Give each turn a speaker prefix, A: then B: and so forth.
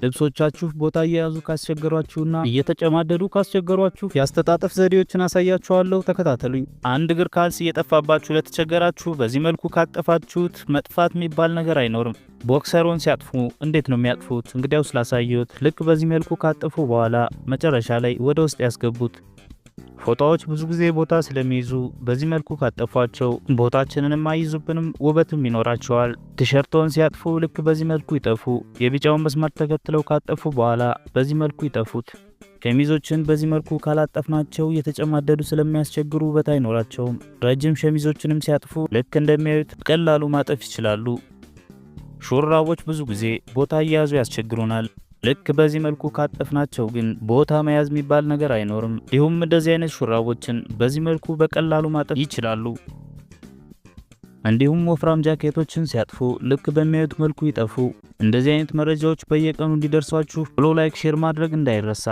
A: ልብሶቻችሁ ቦታ እየያዙ ካስቸገሯችሁና እየተጨማደዱ ካስቸገሯችሁ የአስተጣጠፍ ዘዴዎችን አሳያችኋለሁ። ተከታተሉኝ። አንድ እግር ካልሲ እየጠፋባችሁ ለተቸገራችሁ በዚህ መልኩ ካጠፋችሁት መጥፋት የሚባል ነገር አይኖርም። ቦክሰሩን ሲያጥፉ እንዴት ነው የሚያጥፉት? እንግዲያውስ ላሳየዎት። ልክ በዚህ መልኩ ካጠፉ በኋላ መጨረሻ ላይ ወደ ውስጥ ያስገቡት። ፎጣዎች ብዙ ጊዜ ቦታ ስለሚይዙ በዚህ መልኩ ካጠፏቸው ቦታችንንም አይዙብንም፣ ውበትም ይኖራቸዋል። ቲሸርቶን ሲያጥፉ ልክ በዚህ መልኩ ይጠፉ። የቢጫውን መስመር ተከትለው ካጠፉ በኋላ በዚህ መልኩ ይጠፉት። ሸሚዞችን በዚህ መልኩ ካላጠፍናቸው የተጨማደዱ ስለሚያስቸግሩ ውበት አይኖራቸውም። ረጅም ሸሚዞችንም ሲያጥፉ ልክ እንደሚያዩት በቀላሉ ማጠፍ ይችላሉ። ሹራቦች ብዙ ጊዜ ቦታ እየያዙ ያስቸግሩናል። ልክ በዚህ መልኩ ካጠፍናቸው ግን ቦታ መያዝ የሚባል ነገር አይኖርም። እንዲሁም እንደዚህ አይነት ሹራቦችን በዚህ መልኩ በቀላሉ ማጠፍ ይችላሉ። እንዲሁም ወፍራም ጃኬቶችን ሲያጥፉ ልክ በሚያዩት መልኩ ይጠፉ። እንደዚህ አይነት መረጃዎች በየቀኑ እንዲደርሷችሁ ብሎ ላይክ፣ ሼር ማድረግ እንዳይረሳ።